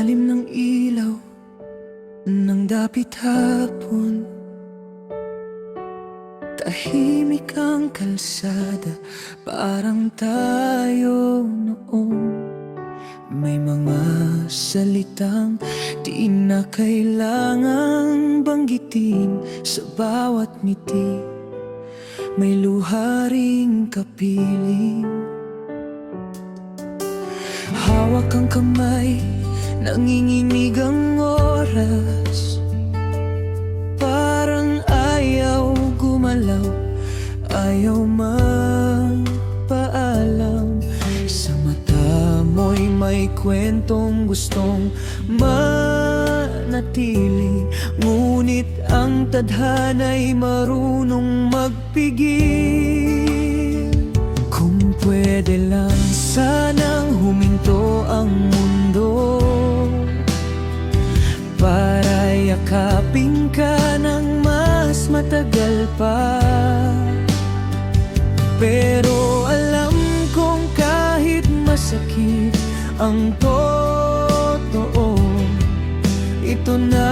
ilalim ng ilaw ng dapit hapon, tahimik ang kalsada, parang tayo noon. May mga salitang di na kailangang banggitin. Sa bawat ngiti may luha ring kapiling. Hawak ang kamay, nanginginig ang oras, parang ayaw gumalaw, ayaw magpaalam. Sa mata mo'y may kwentong gustong manatili, ngunit ang tadhana'y marunong magpigil. Kung pwede lang sanang huminto ang mundo para yakapin ka ng mas matagal pa. Pero alam kong kahit masakit ang totoo, ito na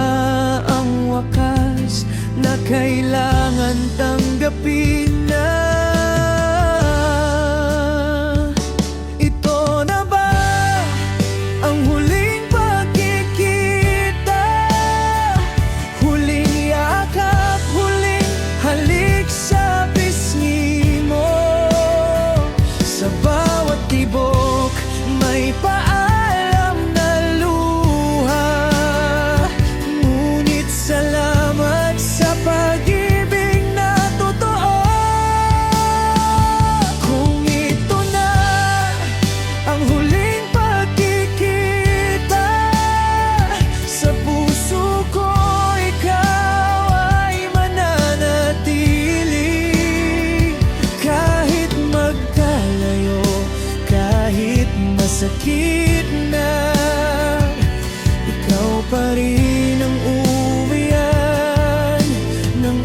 ang wakas na kailangan tanggapin na. Ito na ba ang huling pagkikita? Huling yakap, huling halik sa pisngi mo. Sa bawat tibok may paalam na luha, ngunit salamat sa pag-ibig na totoo. Kung ito na ang huling pagkikita, sa puso ko ikaw ay mananatili. Kahit magkalayo, kahit masakit na, ikaw pa rin ang uwian ng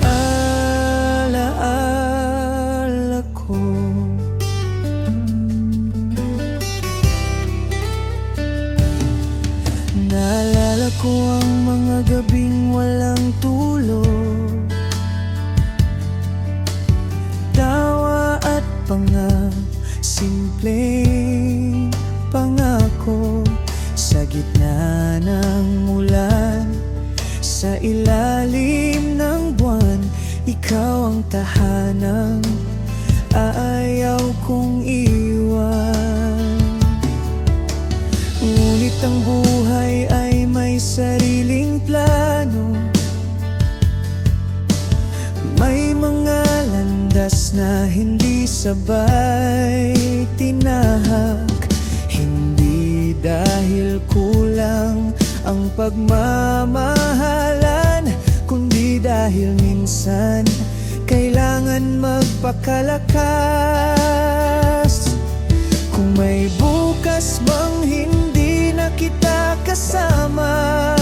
alaala ko. Naalala ko ang mga gabing walang tulog, tawa at simpleng pangako. Sa gitna ng ulan, sa ilalim ng buwan, ikaw ang tahanang ayaw kong iwan. Ngunit ang buhay ay may sariling plano, may mga landas na hindi sabay tinahak. Hindi dahil kulang ang pagmamahalan, kundi dahil minsan kailangan magpakalakas. Kung may bukas bang hindi na kita kasama,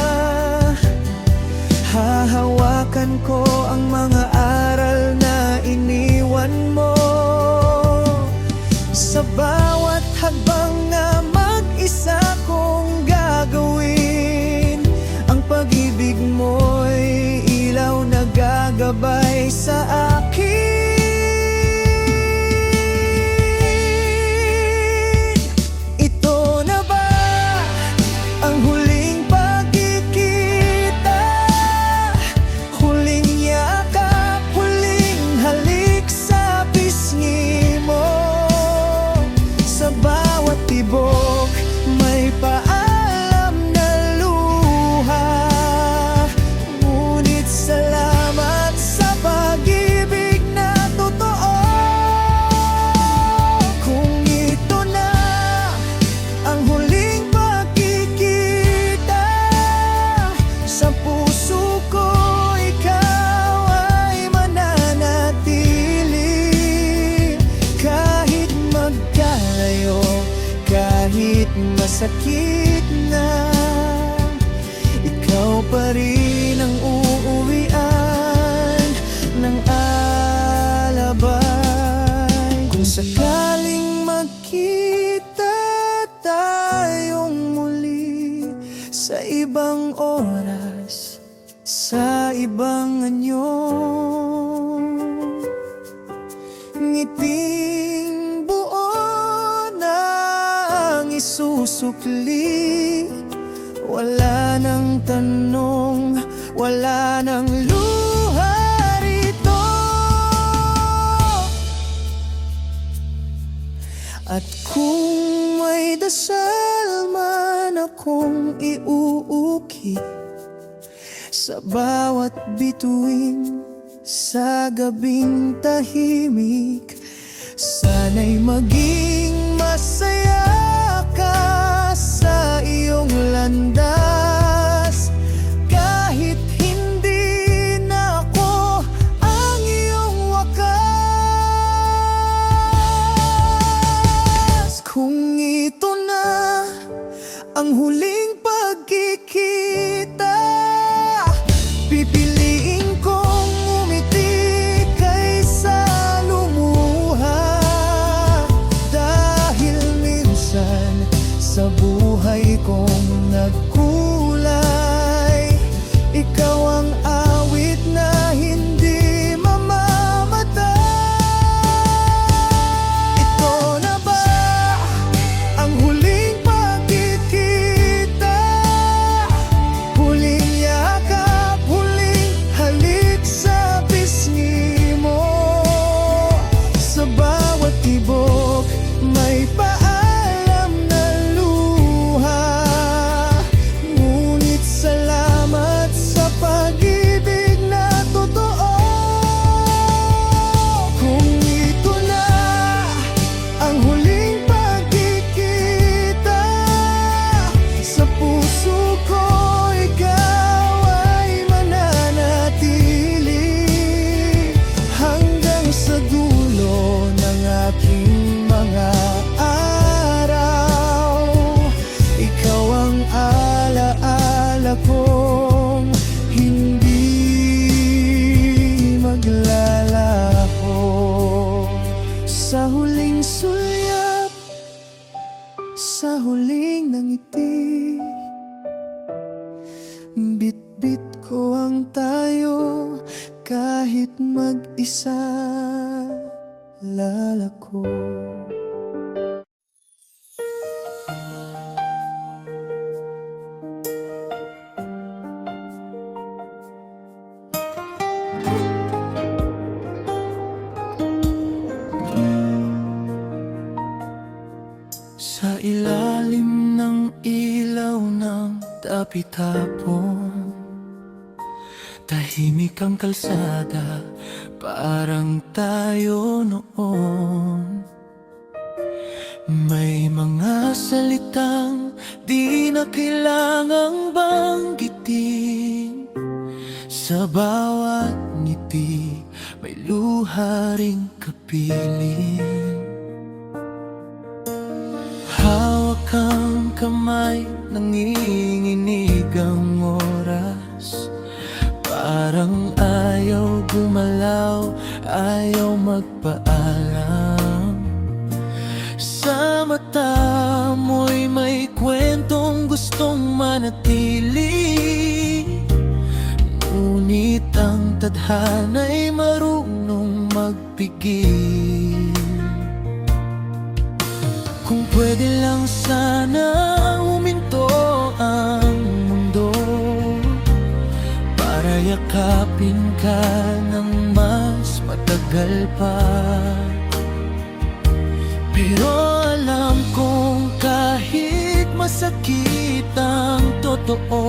hahawakan ko ang mga aral na iniwan mo. Sa bawat hakbang na mag-isa kong gagawin, ang pag-ibig mo'y ilaw na gagabay sa akin. Ito na ba ang huling pagkikita? Huling yakap, huling halik sa pisngi mo. Sa bawat tibok may paalam na luha, ngunit salamat sa pag-ibig na totoo. Kung ito na ang huling pagkikita, sa puso ko ikaw ay mananatili. Kahit magkalayo, kahit masakit na, ikaw pa rin ang uuwian ng alabay. Kung sakaling magkita tayong muli, sa ibang anyo. Ngiting buo na ang isusukli, wala nang tanong, wala nang luha rito. At kung may dasal man akong iuuki sa bawat bituin sa gabing tahimik, sana'y maging masaya ka sa iyong landas. Kahit hindi na ako ang iyong wakas. Kung ito na ang huling pagkikita, pipiliin kong umiti kaysa lumuha. Dahil minsan sa buhay kong nagkulay, ikaw ang awit na hindi mamamatay. Ito na ba ang huling pagkikita? Huling yakap, huling halik sa pisngi mo. Sa bawat tibok may paalam na luha. Ngunit salamat sa pag-ibig na totoo. Kung ito na ang huling pagkikita, sa puso ko ikaw ay mananatili. Hanggang sa dulo ng aking mga araw, ikaw ang alaala kong hindi maglalaho. Sa huling sulyap, sa huling nangiti, bit-bit ko ang tayo. Kahit mag-isa lalako. Sa ilalim ng ilaw ng tapitapon, tahimik ang kalsada, parang tayo noon. May mga salitang di na kailangang banggitin. Sa bawat ngiti may luha ring kapiling. Hawak ang kamay, nanginginig ang oras. Parang ayaw gumalaw, ayaw magpaalam. Sa mata mo'y may kwentong gustong manatili. Ngunit ang tadhana'y marunong magpigil. Kung pwede lang sana huminto ang mundo para yakapin ka ng mas matagal pa. Pero alam kong kahit masakit ang totoo,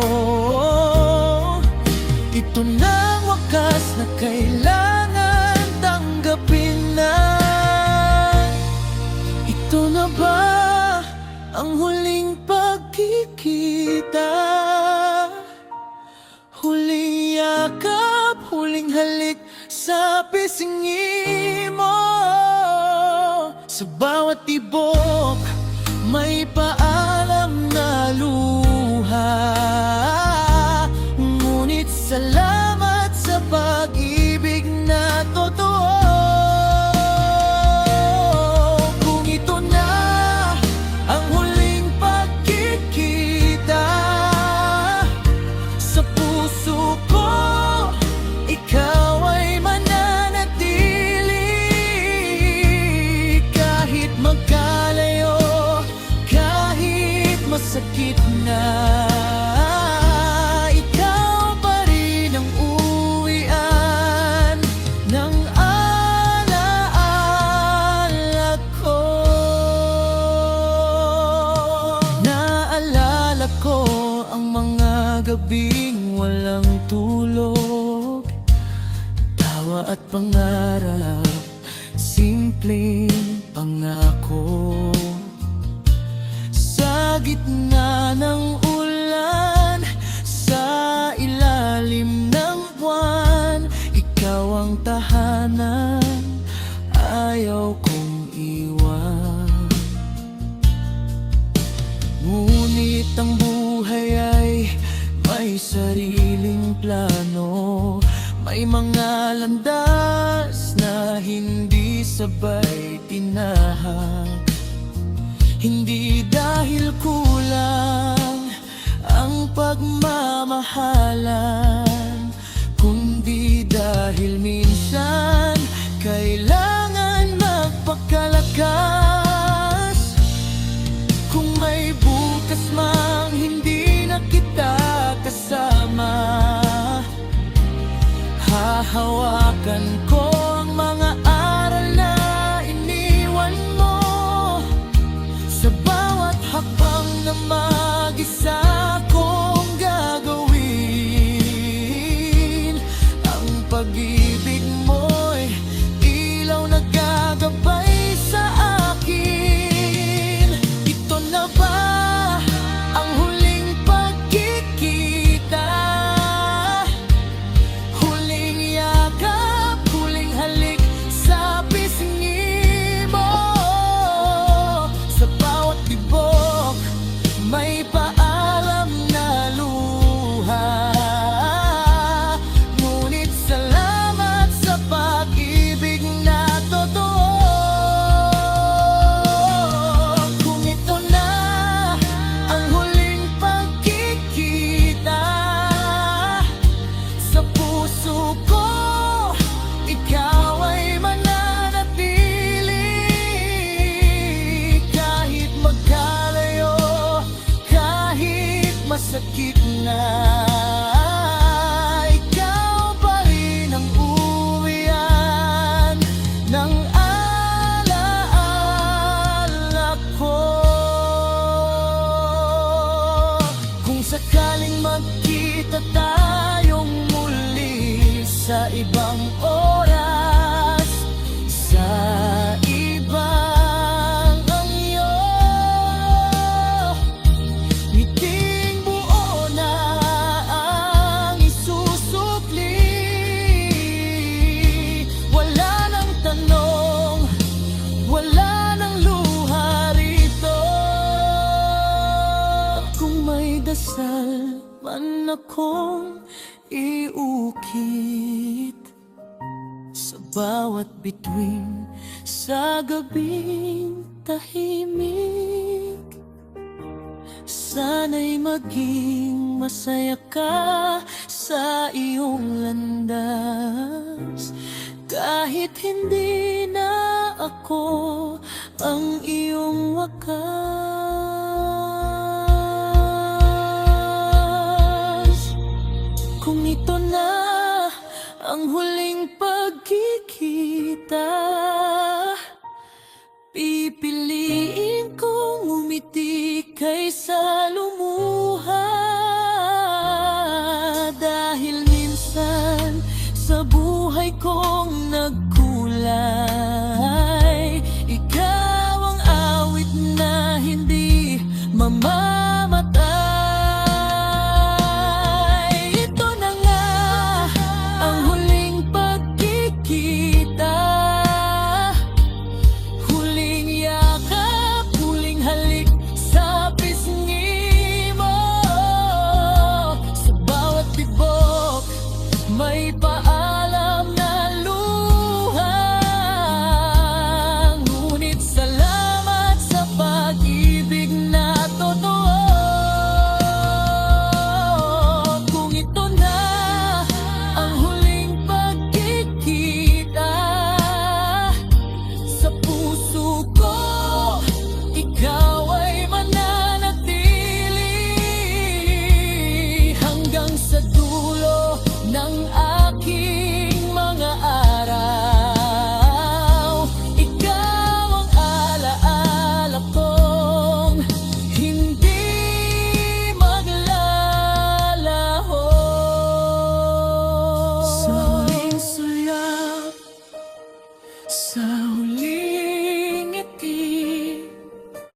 ito na ang wakas na kailangan tanggapin na. Ito na ba ang huling pagkikita? Huling yakap, huling halik sa pisngi mo. Sa bawat tibok may paalam na luha. Ngunit salamat sa pag-ibig na totoo. Sa puso ko masakit na, ikaw pa rin ang uwian ng alaala ko. Naalala ko ang mga gabing walang tulog, tawa at pangarap, simpleng pangako. Sa gitna ng ulan, sa ilalim ng buwan, ikaw ang tahanan, ayaw kong iwan. Ngunit ang buhay ay may sariling plano, may mga landas na hindi sabay tinahak. Hindi dahil kulang ang pagmamahalan, kundi dahil minsan kailangan magpakalakas. Kung may bukas mang hindi na kita kasama, hahawakan ko ang mga aral na iniwan mo. Sa bawat hakbang na mag-isa kong gagawin, ang pag-ibig mo'y ilaw na gagabay sa akin. Ito na ba ang huling pagkikita? Huling yakap, huling halik sa pisngi mo. Sa bawat tibok may paalam na luha, ngunit salamat sa pag-ibig na totoo. Kung ito na ang huling pagkikita, sa puso ko ikaw ay mananatili. Kahit magkalayo, kahit masakit na, ikaw pa rin ang uwian ng alaala ko. Kung sakaling magkita tayong muli sa ibang oras, sa ibang anyo, ngiting buo na ang isusukli. Wala nang tanong, wala nang luha rito. Kung may dasal man akong iukit sa bawat bituin, sa gabing tahimik, sana'y maging masaya ka sa iyong landas. Kahit hindi na ako ang iyong wakas. Kung ito na ang huling pagkikita,